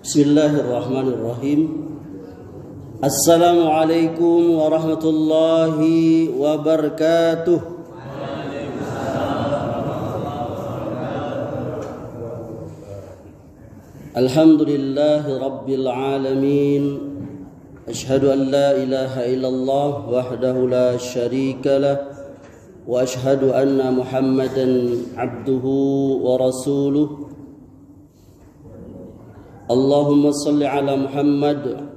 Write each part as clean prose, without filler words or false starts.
Bismillahirrahmanirrahim. Assalamualaikum warahmatullahi wabarakatuh. Alhamdulillahi rabbil alamin. Ashhadu an la ilaha illallah wahdahu la syarika lah wa ashhadu anna Muhammadan abduhu wa rasuluh. Allahumma salli ala Muhammad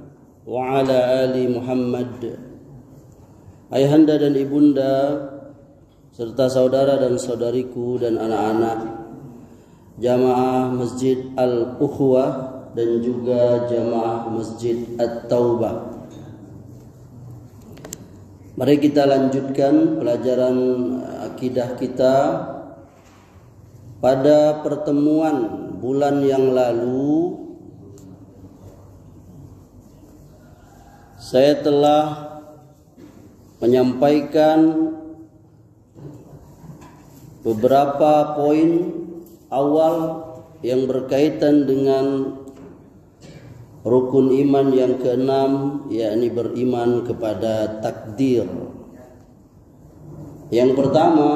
wa ala ali Muhammad. Ayahanda dan ibunda serta saudara dan saudariku dan anak-anak jamaah Masjid Al-Ukhwah dan juga jamaah Masjid At-Taubah. Mari kita lanjutkan pelajaran akidah kita. Pada pertemuan bulan yang lalu saya telah menyampaikan beberapa poin awal yang berkaitan dengan rukun iman yang keenam, yakni beriman kepada takdir. Yang pertama,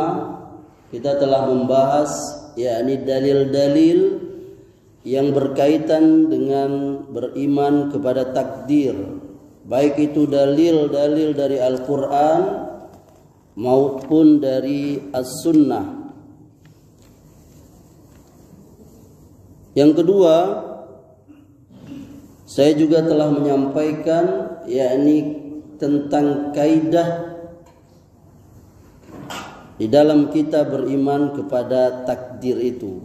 kita telah membahas yakni dalil-dalil yang berkaitan dengan beriman kepada takdir. Baik itu dalil-dalil dari Al-Quran maupun dari As-Sunnah. Yang kedua, saya juga telah menyampaikan yakni tentang kaidah di dalam kita beriman kepada takdir itu.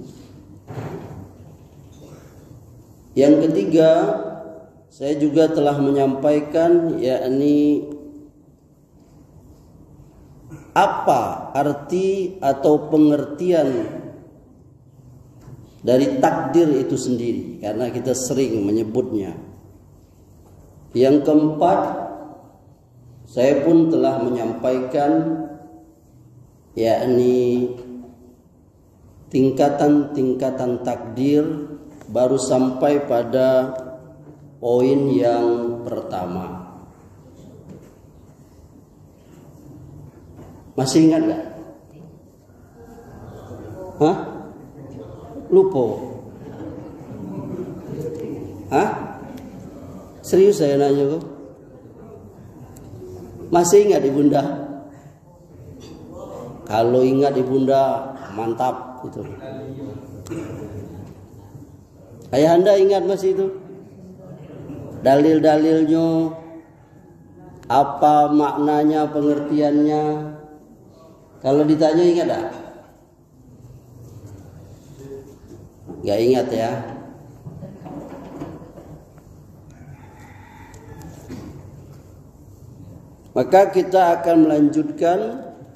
Yang ketiga, saya juga telah menyampaikan yakni apa arti atau pengertian dari takdir itu sendiri, karena kita sering menyebutnya. Yang keempat, saya pun telah menyampaikan yakni tingkatan-tingkatan takdir, baru sampai pada poin yang pertama. Masih ingat gak? Hah? Lupa? Hah? Serius saya nanya kok? Masih ingat ibunda? Kalau ingat ibunda mantap itu. Ayahanda ingat masih itu? Dalil-dalilnya, apa maknanya, pengertiannya. Kalau ditanya ingat tak? Gak ingat ya. Maka kita akan melanjutkan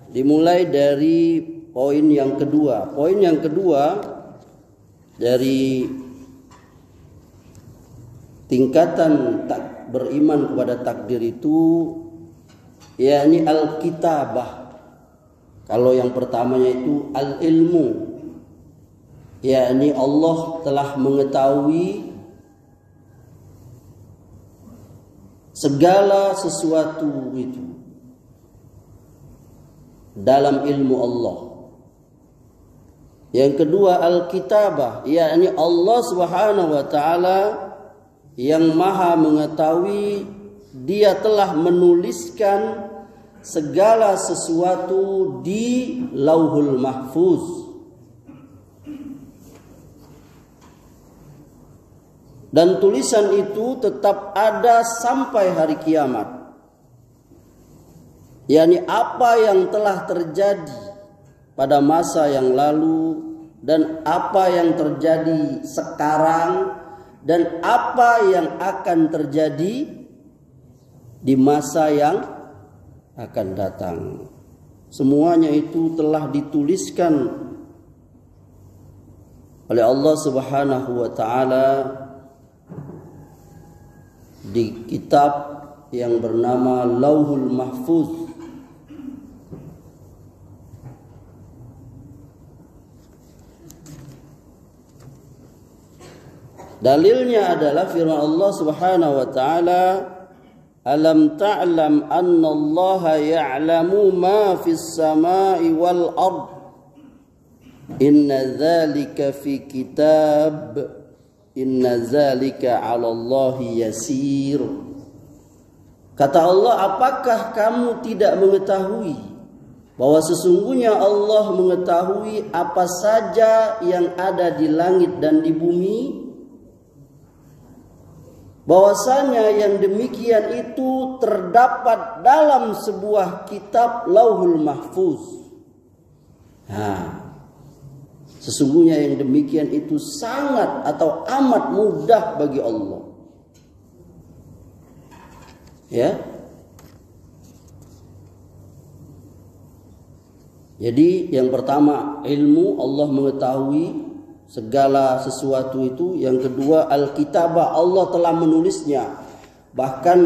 dimulai dari poin yang kedua. Poin yang kedua dari tingkatan beriman kepada takdir itu yakni al-kitabah. Kalau yang pertamanya itu al-ilmu, yakni Allah telah mengetahui segala sesuatu itu dalam ilmu Allah. Yang kedua al-kitabah, yakni Allah Subhanahu wa taala yang maha mengetahui, dia telah menuliskan segala sesuatu di Lauhul Mahfuz. Dan tulisan itu tetap ada sampai hari kiamat. yakni apa yang telah terjadi pada masa yang lalu dan apa yang terjadi sekarang dan apa yang akan terjadi di masa yang akan datang. Semuanya itu telah dituliskan oleh Allah Subhanahu wa taala di kitab yang bernama Lauhul Mahfuz. Dalilnya adalah firman Allah Subhanahu wa taala, "Alam ta'lam anna Allah ya'lamu ma fis samai wal ard. Inna dzalika fi kitab. Inna dzalika 'ala Allah yasir." Kata Allah, apakah kamu tidak mengetahui bahwa sesungguhnya Allah mengetahui apa saja yang ada di langit dan di bumi? Bahwasanya yang demikian itu terdapat dalam sebuah kitab Lauhul Mahfuz. Sesungguhnya yang demikian itu sangat atau amat mudah bagi Allah. Ya. Jadi yang pertama, ilmu, Allah mengetahui segala sesuatu itu. Yang kedua, Alkitabah, Allah telah menulisnya. Bahkan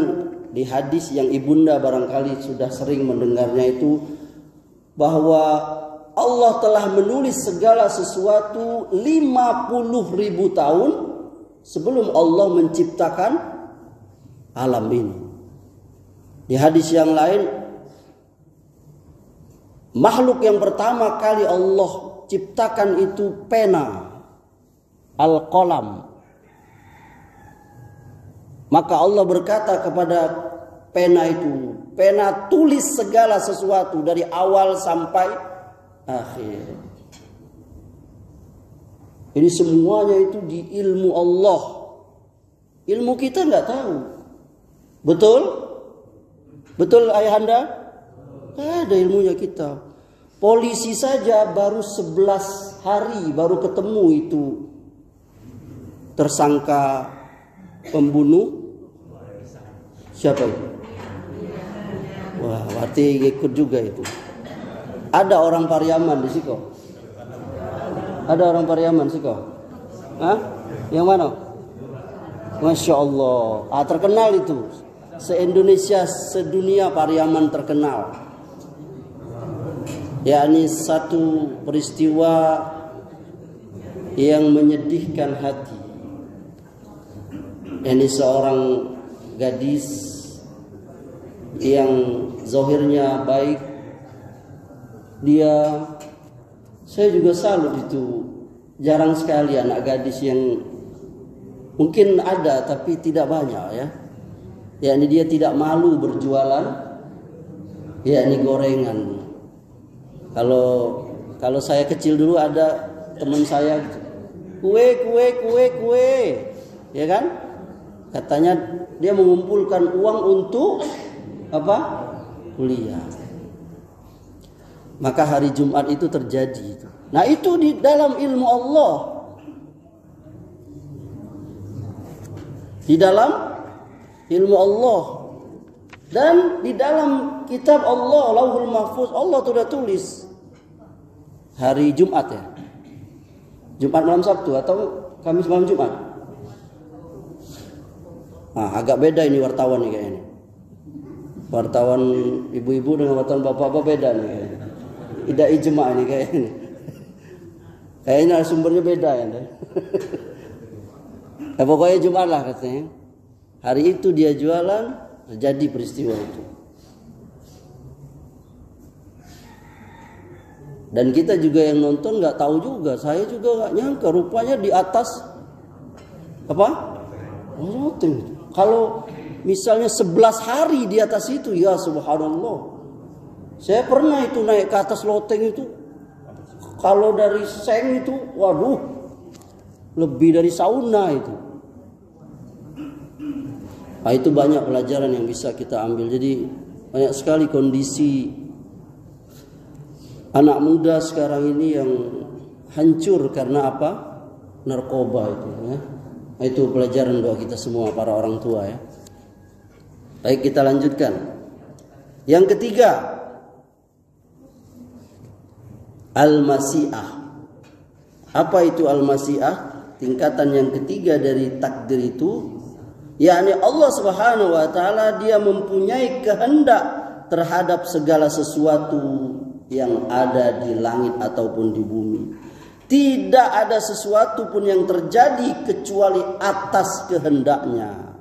di hadis yang ibunda barangkali sudah sering mendengarnya itu, bahwa Allah telah menulis segala sesuatu 50.000 tahun sebelum Allah menciptakan alam ini. Di hadis yang lain, makhluk yang pertama kali Allah ciptakan itu pena, al-qalam. Maka Allah berkata kepada pena itu, pena tulis segala sesuatu dari awal sampai akhir. Ini semuanya itu di ilmu Allah. Ilmu kita nggak tahu. Betul? Betul ayahanda? Nggak ada ilmunya kita. Polisi saja baru 11 hari baru ketemu itu tersangka pembunuh. Siapa itu? Wah, berarti ikut juga itu. Ada orang Pariaman di situ. Ada orang Pariaman sih kok? Hah? Yang mana? Masya Allah. Terkenal itu. Se-Indonesia, sedunia Pariaman terkenal. Yakni satu peristiwa yang menyedihkan hati. Ini seorang gadis yang zahirnya baik. Saya juga salut itu. Jarang sekali anak gadis yang mungkin ada tapi tidak banyak ya. Yakni dia tidak malu berjualan, yakni gorengan. Kalau saya kecil dulu ada teman saya kue, ya kan? Katanya dia mengumpulkan uang untuk apa? Kuliah. Maka hari Jumat itu terjadi itu. Nah, itu di dalam ilmu Allah. Di dalam ilmu Allah. Dan di dalam kitab Allah, Lauhul Mahfuz, Allah sudah tulis hari Jumat ya. Jumat malam Sabtu atau Kamis malam Jumat. Agak beda ini wartawan nih kayaknya. Wartawan ibu-ibu dengan wartawan bapak-bapak beda nih kayaknya. Tidak ijma ini kayaknya. Kayaknya sumbernya beda ya. Pokoknya Jumat lah katanya. Hari itu dia jualan, terjadi peristiwa itu. Dan kita juga yang nonton nggak tahu juga. Saya juga nggak nyangka rupanya di atas apa? Loteng. Kalau misalnya 11 hari di atas itu, ya subhanallah. Saya pernah itu naik ke atas loteng itu. Kalau dari seng itu, waduh, lebih dari sauna itu. Nah, itu banyak pelajaran yang bisa kita ambil. Jadi banyak sekali kondisi anak muda sekarang ini yang hancur karena apa? Narkoba itu. Ya. Nah, itu pelajaran buat kita semua para orang tua ya. Baik, kita lanjutkan. Yang ketiga, Al-Masyiah. Apa itu Al-Masyiah? Tingkatan yang ketiga dari takdir itu, yakni Allah Subhanahu wa taala dia mempunyai kehendak terhadap segala sesuatu yang ada di langit ataupun di bumi. Tidak ada sesuatu pun yang terjadi kecuali atas kehendaknya.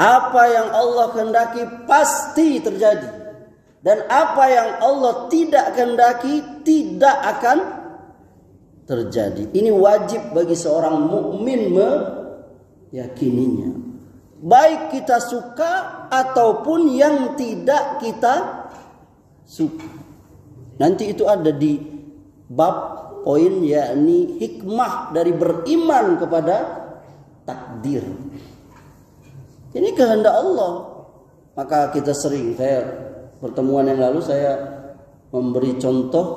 Apa yang Allah kehendaki pasti terjadi, dan apa yang Allah tidak kehendaki tidak akan terjadi. Ini wajib bagi seorang mukmin meyakininya, baik kita suka ataupun yang tidak kita suka. Nanti itu ada di bab poin, yakni hikmah dari beriman kepada takdir. Ini kehendak Allah. Maka kita sering, pertemuan yang lalu saya memberi contoh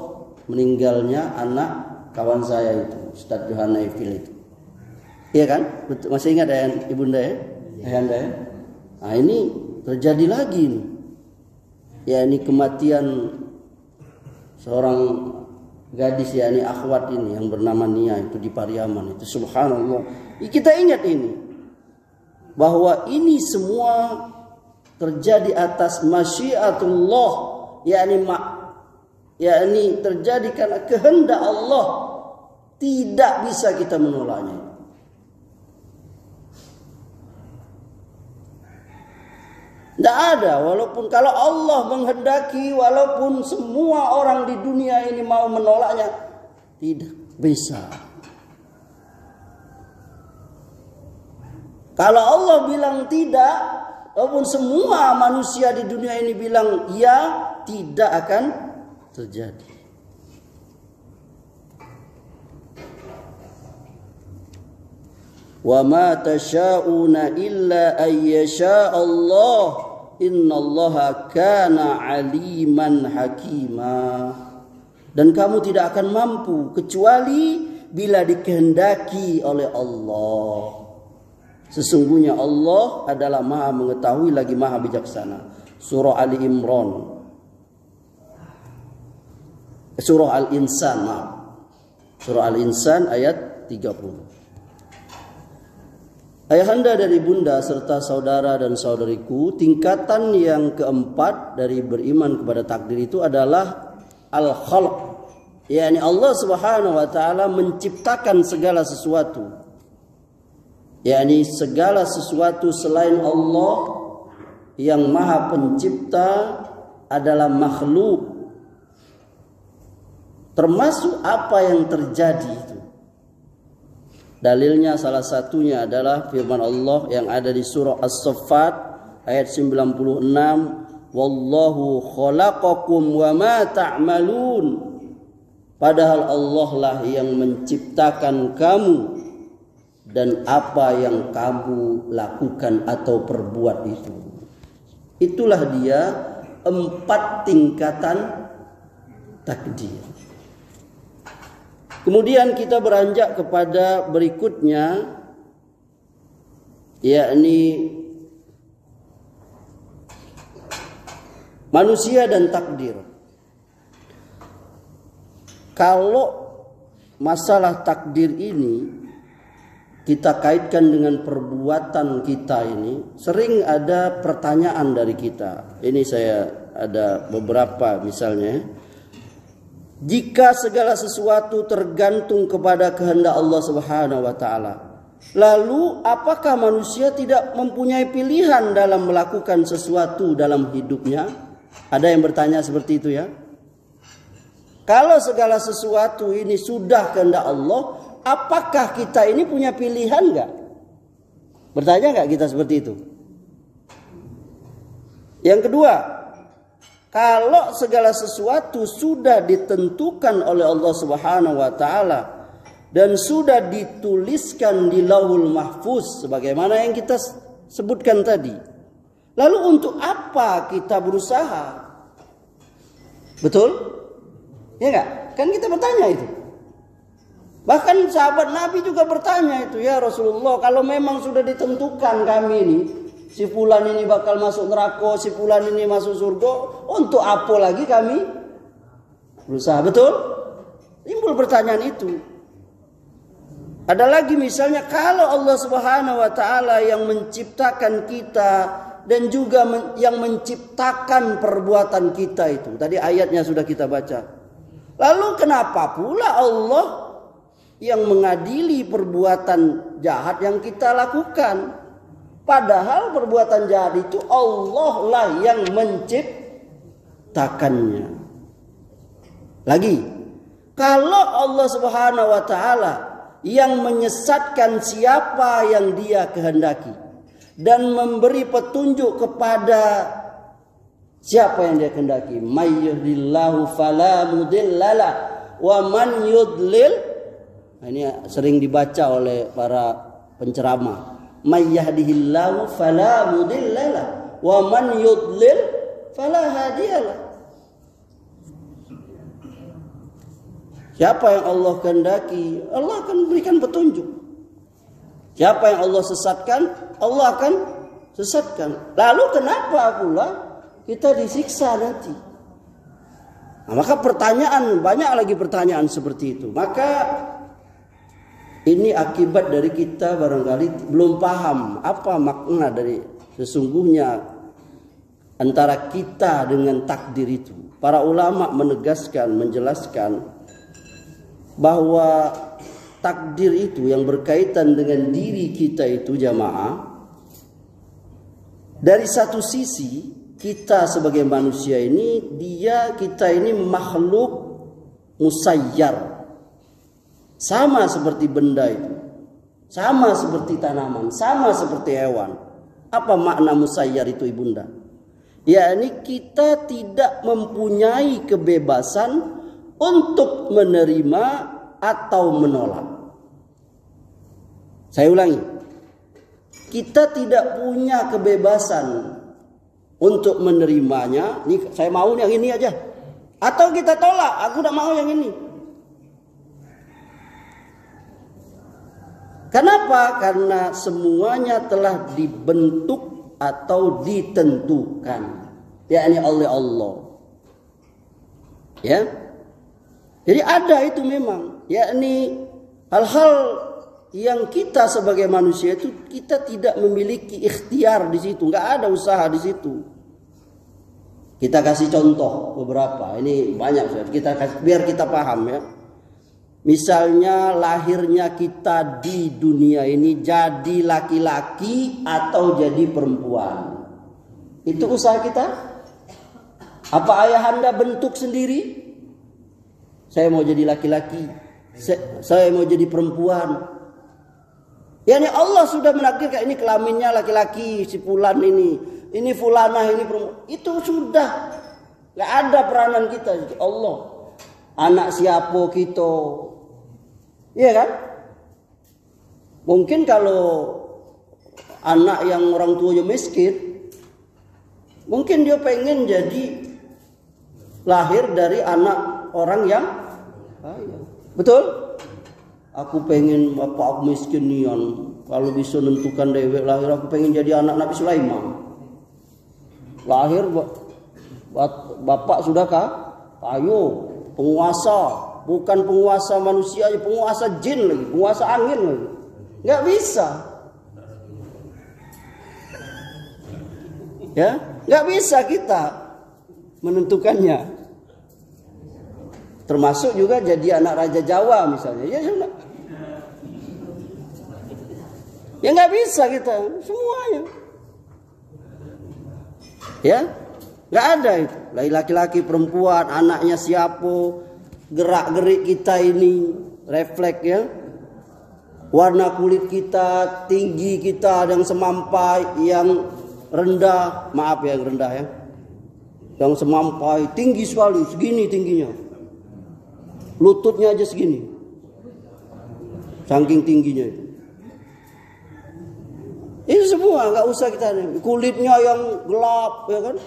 meninggalnya anak kawan saya itu, Ustadz Johanna Ifil itu. Iya kan? Masih ingat ya Ibunda ya? Ayahanda ya? Nah ini terjadi lagi nih. Ya ini kematian seorang gadis, ya ini akhwat ini yang bernama Nia itu di Pariaman itu. Subhanallah. Kita ingat ini, bahwa ini semua terjadi atas masyiatullah, yakni terjadi karena kehendak Allah, tidak bisa kita menolaknya. Tidak ada, walaupun kalau Allah menghendaki, walaupun semua orang di dunia ini mau menolaknya, tidak bisa. Kalau Allah bilang tidak, walaupun semua manusia di dunia ini bilang ya, tidak akan terjadi. Wa ma tasha'una illa ayyasha Allah, innallaha kana aliman hakima. Dan kamu tidak akan mampu kecuali bila dikehendaki oleh Allah. Sesungguhnya Allah adalah Maha mengetahui lagi Maha bijaksana. Surah Ali Imran, Surah Al-Insan, maaf. Surah Al-Insan ayat 30. Ayahanda dari bunda serta saudara dan saudariku, tingkatan yang keempat dari beriman kepada takdir itu adalah al-khalq. yakni Allah Subhanahu wa taala menciptakan segala sesuatu. Yakni segala sesuatu selain Allah yang Maha Pencipta adalah makhluk. Termasuk apa yang terjadi itu. Dalilnya salah satunya adalah firman Allah yang ada di surah As-Saffat ayat 96, wallahu khalaqakum wa ma ta'malun. Padahal Allah lah yang menciptakan kamu dan apa yang kamu lakukan atau perbuat itu. Itulah dia 4 tingkatan takdir. Kemudian kita beranjak kepada berikutnya, yakni manusia dan takdir. Kalau masalah takdir ini kita kaitkan dengan perbuatan kita ini, sering ada pertanyaan dari kita. Ini saya ada beberapa misalnya. Jika segala sesuatu tergantung kepada kehendak Allah Subhanahu wa taala, lalu apakah manusia tidak mempunyai pilihan dalam melakukan sesuatu dalam hidupnya? Ada yang bertanya seperti itu ya. Kalau segala sesuatu ini sudah kehendak Allah, apakah kita ini punya pilihan enggak? Bertanya enggak kita seperti itu? Yang kedua, kalau segala sesuatu sudah ditentukan oleh Allah Subhanahu wa taala dan sudah dituliskan di Lauhul Mahfuz sebagaimana yang kita sebutkan tadi, lalu untuk apa kita berusaha? Betul? Ya enggak? Kan kita bertanya itu. Bahkan sahabat Nabi juga bertanya itu, ya Rasulullah, kalau memang sudah ditentukan kami ini, si fulan ini bakal masuk neraka, si fulan ini masuk surga, untuk apa lagi kami berusaha? Betul? Timbul pertanyaan itu. Ada lagi misalnya, kalau Allah Subhanahu wa taala yang menciptakan kita dan juga yang menciptakan perbuatan kita itu. Tadi ayatnya sudah kita baca. Lalu kenapa pula Allah yang mengadili perbuatan jahat yang kita lakukan? Padahal perbuatan jahat itu Allah lah yang menciptakannya. Lagi, kalau Allah Subhanahu wa taala yang menyesatkan siapa yang Dia kehendaki dan memberi petunjuk kepada siapa yang Dia kehendaki, may yahdihillahu fala mudhillalah wa man yudlil. Nah, ini sering dibaca oleh para penceramah. May yahdihillahu fala mudhillalah wa man yudlil fala hadiyalah. Siapa yang Allah kehendaki, Allah akan berikan petunjuk. Siapa yang Allah sesatkan, Allah akan sesatkan. Lalu kenapa pula kita disiksa nanti? Nah, maka pertanyaan, banyak lagi pertanyaan seperti itu. Maka ini akibat dari kita barangkali belum paham apa makna dari sesungguhnya antara kita dengan takdir itu. Para ulama menegaskan, menjelaskan bahwa takdir itu yang berkaitan dengan diri kita itu jamaah, dari satu sisi kita sebagai manusia ini kita ini makhluk musayyar, sama seperti benda itu, sama seperti tanaman, sama seperti hewan. Apa makna musayyar itu ibunda? yakni kita tidak mempunyai kebebasan untuk menerima atau menolak. Saya ulangi, kita tidak punya kebebasan untuk menerimanya. Ini saya mau yang ini aja, atau kita tolak, aku tidak mau yang ini. Kenapa? Karena semuanya telah dibentuk atau ditentukan, yakni oleh Allah. Ya, jadi ada itu memang, yakni hal-hal yang kita sebagai manusia itu kita tidak memiliki ikhtiar di situ, nggak ada usaha di situ. Kita kasih contoh beberapa, ini banyak kita kasih, biar kita paham ya. Misalnya lahirnya kita di dunia ini jadi laki-laki atau jadi perempuan, itu usaha kita? Apa ayahanda bentuk sendiri? Saya mau jadi laki-laki, saya mau jadi perempuan. Yani Allah sudah menakdirkan ini kelaminnya laki-laki, si fulan ini fulanah ini perempuan. Itu sudah, nggak ada peranan kita. Allah, anak siapa kita, iya kan? Mungkin kalau anak yang orang tuanya miskin, mungkin dia pengen jadi lahir dari anak orang yang kaya. Betul? Aku pengen bapak aku miskin nian, kalau bisa nentukan dewek lahir aku pengen jadi anak Nabi Sulaiman. Lahir bapak sudah ayo penguasa, bukan penguasa manusia aja, penguasa jin lagi, penguasa angin lagi. Nggak bisa. Ya, nggak bisa kita menentukannya. Termasuk juga jadi anak Raja Jawa misalnya. Ya sudah. Ya nggak bisa kita semuanya. Ya, nggak ada itu. Laki-laki, perempuan, anaknya siapa, gerak-gerik kita ini, refleks ya. Warna kulit kita, tinggi kita, yang semampai, yang rendah, maaf ya yang rendah ya. Yang semampai, tinggi sekali, segini tingginya. Lututnya aja segini. Saking tingginya itu. Ini semua nggak usah kita, kulitnya yang gelap ya kan.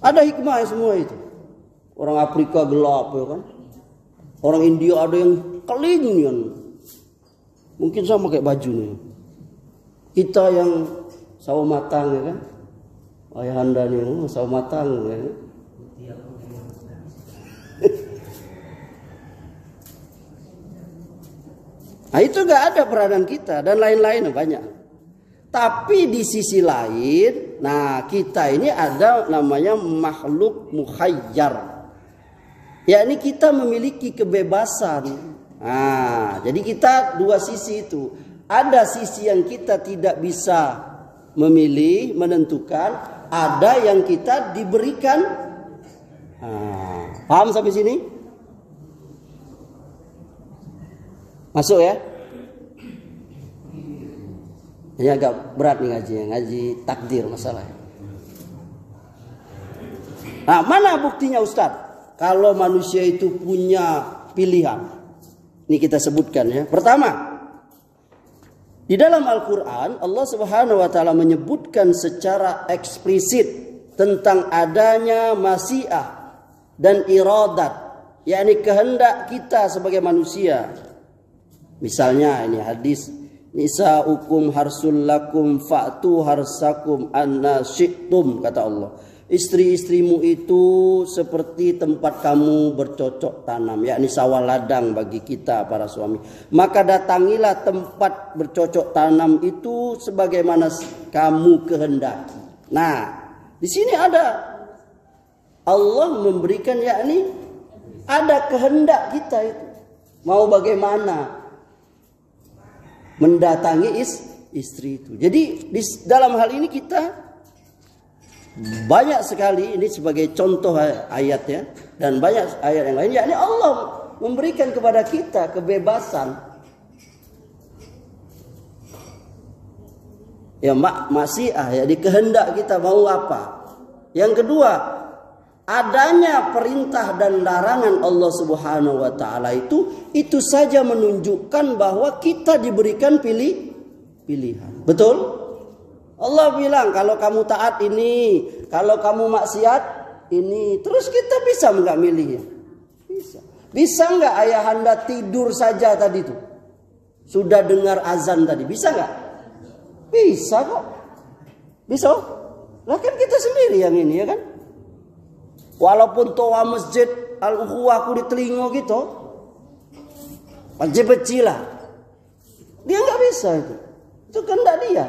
Ada hikmah semua itu. Orang Afrika gelap ya kan. Orang India ada yang kelingan. Mungkin sama kayak bajunya. Kita yang sawo matang ya kan. Ayahanda nih sawo matang ya kan. Nah itu gak ada peranan kita dan lain-lain banyak. Tapi di sisi lain, nah kita ini ada namanya makhluk mukhayyar. yakni kita memiliki kebebasan. Nah, jadi kita dua sisi itu. Ada sisi yang kita tidak bisa memilih, menentukan. Ada yang kita diberikan. Nah, paham sampai sini? Masuk ya? Ini agak berat nih ngaji takdir masalahnya. Nah, mana buktinya Ustaz? Kalau manusia itu punya pilihan. Ini kita sebutkan ya. Pertama, di dalam Al-Quran Allah Subhanahu wa ta'ala menyebutkan secara eksplisit tentang adanya masyiah dan iradat, yakni kehendak kita sebagai manusia. Misalnya ini hadis, nisa'ukum harsul lakum fa'tu harsakum anna syi'tum, kata Allah. Istri-istrimu itu seperti tempat kamu bercocok tanam, yakni sawah ladang bagi kita para suami. Maka datangilah tempat bercocok tanam itu sebagaimana kamu kehendaki. Nah, di sini ada Allah memberikan, yakni ada kehendak kita itu. Mau bagaimana mendatangi istri itu. Jadi dalam hal ini kita banyak sekali, ini sebagai contoh ayat ya, dan banyak ayat yang lain, yakni Allah memberikan kepada kita kebebasan. Ya masyiah, ya di kehendak kita mau apa. Yang kedua, adanya perintah dan larangan Allah Subhanahu wa ta'ala itu saja menunjukkan bahwa kita diberikan pilihan. Betul? Allah bilang kalau kamu taat ini, kalau kamu maksiat ini. Terus kita bisa enggak milihnya? Bisa. Bisa enggak ayahanda tidur saja tadi itu? Sudah dengar azan tadi, bisa enggak? Bisa kok. Bisa. Lah kan kita sendiri yang ini ya kan? Walaupun toa masjid al-ukhuwah aku di telinga gitu, peci lah, dia nggak bisa itu kehendak dia.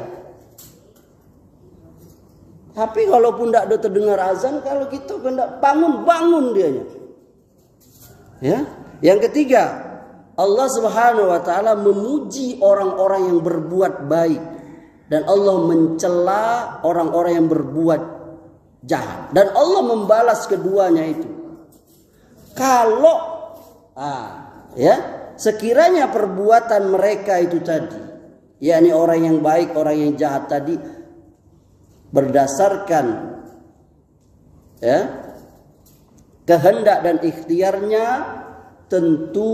Tapi kalaupun tidak ada terdengar azan, kalau gitu kehendak bangun dianya. Ya, yang ketiga, Allah Subhanahu wa ta'ala memuji orang-orang yang berbuat baik, dan Allah mencela orang-orang yang berbuat jahat, dan Allah membalas keduanya itu. Kalau sekiranya perbuatan mereka itu tadi, yakni orang yang baik, orang yang jahat tadi, berdasarkan kehendak dan ikhtiarnya, tentu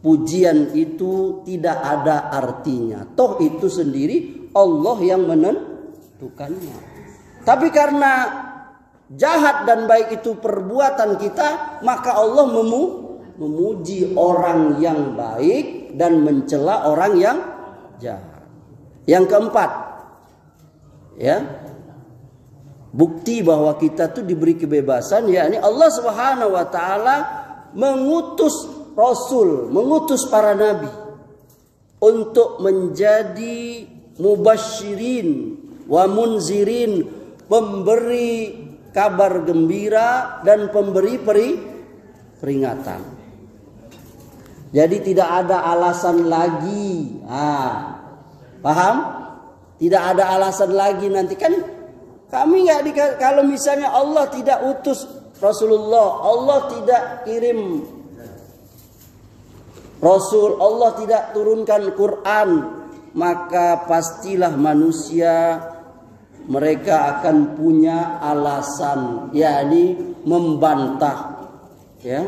pujian itu tidak ada artinya. Toh itu sendiri Allah yang menentukannya. Tapi karena jahat dan baik itu perbuatan kita, maka Allah memuji orang yang baik dan mencela orang yang jahat. Yang keempat, ya, bukti bahwa kita tuh diberi kebebasan, yakni Allah Subhanahu wa ta'ala mengutus Rasul, mengutus para nabi untuk menjadi mubasyirin wa munzirin, pemberi kabar gembira dan pemberi peringatan. Jadi tidak ada alasan lagi. Paham? Tidak ada alasan lagi nanti kan kami nggak kalau misalnya Allah tidak utus Rasulullah, Allah tidak kirim Rasul, Allah tidak turunkan Quran, maka pastilah manusia mereka akan punya alasan, yakni membantah, ya.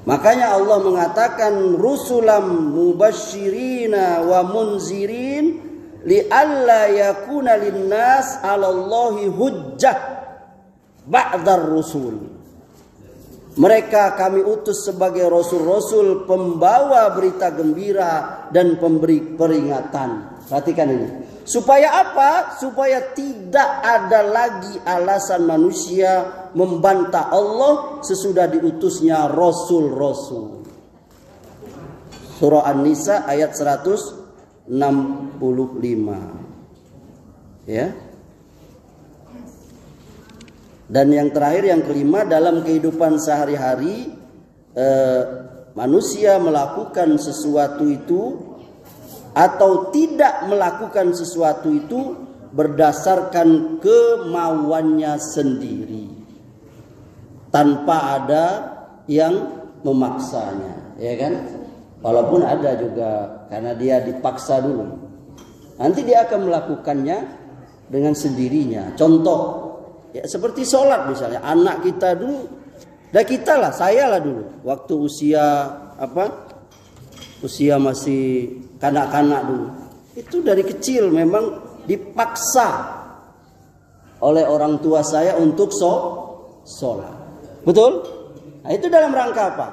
Makanya Allah mengatakan rusulam mubasyirina wa munzirin li'alla yakuna linnas 'alallahi hujjah ba'dar rusul. Mereka kami utus sebagai rasul-rasul pembawa berita gembira dan pemberi peringatan. Perhatikan ini. Supaya apa? Supaya tidak ada lagi alasan manusia membantah Allah sesudah diutusnya rasul-rasul. Surah An-Nisa ayat 165. Ya. Dan yang terakhir, yang kelima, dalam kehidupan sehari-hari manusia melakukan sesuatu itu atau tidak melakukan sesuatu itu berdasarkan kemauannya sendiri, tanpa ada yang memaksanya, ya kan? Walaupun ada juga karena dia dipaksa dulu, nanti dia akan melakukannya dengan sendirinya. Contoh, ya seperti sholat misalnya, anak kita dulu, kita lah, saya lah dulu, waktu usia masih kanak-kanak dulu, itu dari kecil memang dipaksa oleh orang tua saya untuk sholat. Betul? Nah, itu dalam rangka apa?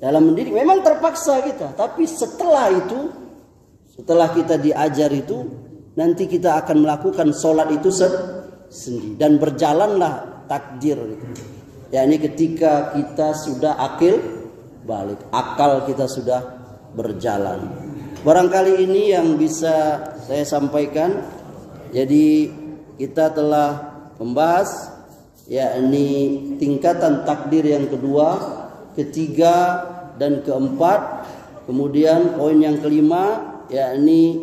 Dalam mendidik. Memang terpaksa kita, tapi setelah kita diajar itu, nanti kita akan melakukan sholat itu sendiri. Dan berjalanlah takdir itu. Ya, ini ketika kita sudah akal kita sudah berjalan. Barangkali ini yang bisa saya sampaikan. Jadi kita telah membahas yakni tingkatan takdir yang kedua, ketiga, dan keempat. Kemudian poin yang kelima, yakni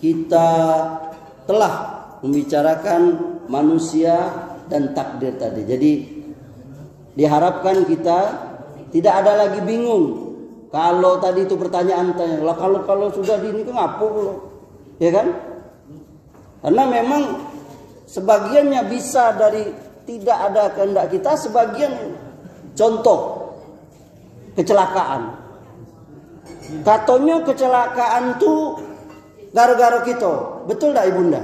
kita telah membicarakan manusia dan takdir tadi. Jadi diharapkan kita tidak ada lagi bingung. Kalau tadi itu pertanyaan lah, kalau sudah di ini kenapa lo? Ya kan? Karena memang sebagiannya bisa dari tidak ada kehendak kita, sebagian contoh kecelakaan. Katanya kecelakaan tuh gara-gara kita. Betul enggak Ibunda?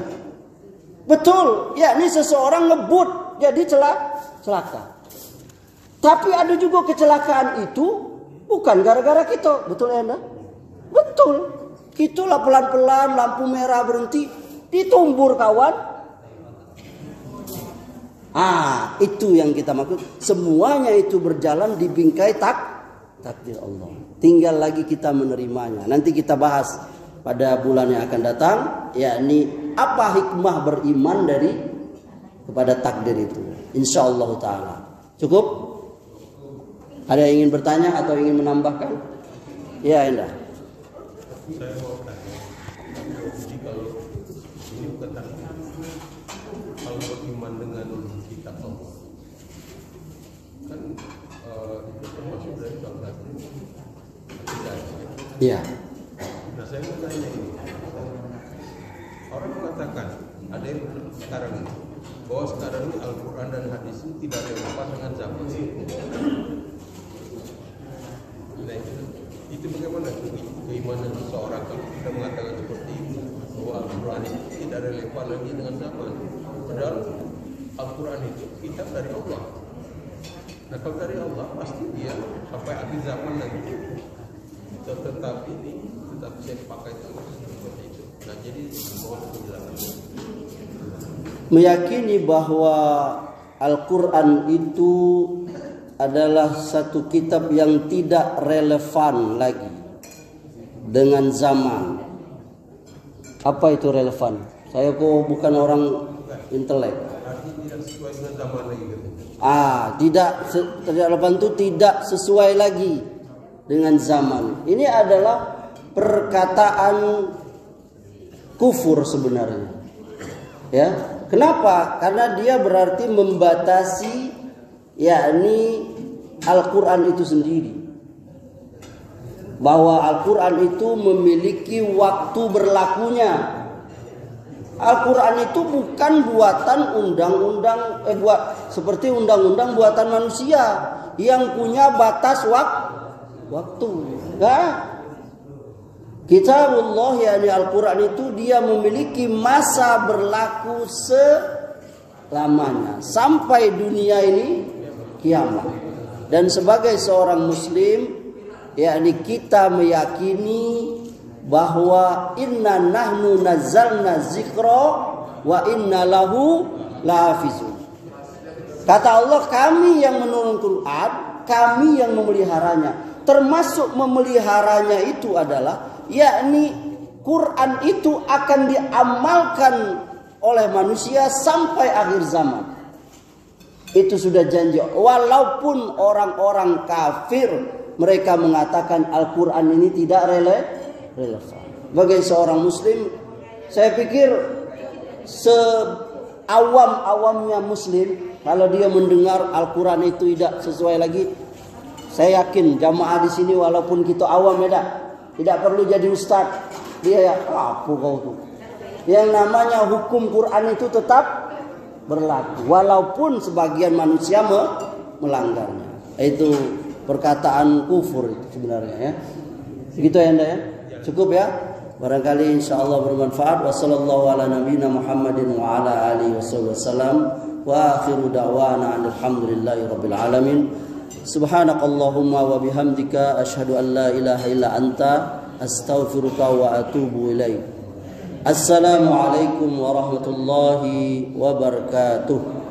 Betul. Ya, ini seseorang ngebut jadi celaka. Tapi ada juga kecelakaan itu bukan gara-gara kita. Betul ya Anda? Betul. Kita lah pelan-pelan lampu merah berhenti, ditumbur kawan. Itu yang kita maksud. Semuanya itu berjalan di bingkai takdir Allah. Tinggal lagi kita menerimanya. Nanti kita bahas pada bulan yang akan datang, yakni apa hikmah beriman kepada takdir itu. Insyaallah taala. Cukup? Ada yang ingin bertanya atau ingin menambahkan? Ya, Indah. Saya mau tanya, jadi kalau ini bukan takdir, kalau beriman dengan kitab Allah, kan itu termasuk dari bangsa tidak. Iya. Nah, saya mau tanya ini, orang mengatakan ada yang sekarang ini bahwa sekarang ini Al-Quran dan hadis ini tidak relevan dengan zaman. Nah, itu bagaimana keimanan seseorang kalau kita mengatakan seperti itu, bahwa Al-Quran itu tidak relevan lagi dengan zaman, padahal Al-Quran itu kitab dari Allah. Nah, kalau dari Allah pasti dia sampai akhir zaman nanti tetap bisa dipakai seperti itu. Nah, jadi mohon penjelasan. Meyakini bahwa Al-Quran itu adalah satu kitab yang tidak relevan lagi dengan zaman. Apa itu relevan? Saya kok bukan orang intelek. Artinya tidak sesuai dengan zaman lagi gitu. Tidak relevan itu tidak sesuai lagi dengan zaman. Ini adalah perkataan kufur sebenarnya. Ya, kenapa? Karena dia berarti membatasi yakni Al-Quran itu sendiri. Bahwa Al-Quran itu memiliki waktu berlakunya. Al-Quran itu bukan buatan undang-undang seperti undang-undang buatan manusia yang punya batas waktu. Kitabullah yakni Al-Quran itu dia memiliki masa berlaku selamanya sampai dunia ini kiamat. Dan sebagai seorang muslim, yakni kita meyakini bahwa inna nahnu nazzalna dzikra wa inna lahu lahafizun. Kata Allah, kami yang menurunkan Quran, kami yang memeliharanya. Termasuk memeliharanya itu adalah yakni Quran itu akan diamalkan oleh manusia sampai akhir zaman. Itu sudah janji. Walaupun orang-orang kafir mereka mengatakan Al-Quran ini tidak relevan. Bagi seorang muslim, saya pikir seawam-awamnya muslim, kalau dia mendengar Al-Quran itu tidak sesuai lagi, saya yakin jamaah di sini walaupun kita awam ya tidak perlu jadi ustaz. Dia ya, apa kau tuh? Yang namanya hukum Quran itu tetap berlaku walaupun sebagian manusia melanggarnya. Itu perkataan kufur itu sebenarnya ya. Begitu ya Anda ya? Cukup ya? Barangkali insyaallah bermanfaat. Wassallallahu ala nabiyina Muhammadin wa ala alihi wasallam. Wa akhiru da'wana alhamdulillahi rabbil alamin. Subhanakallahumma wa bihamdika asyhadu an la ilaha illa anta astaghfiruka wa atubu ilaik. Assalamualaikum warahmatullahi wabarakatuh.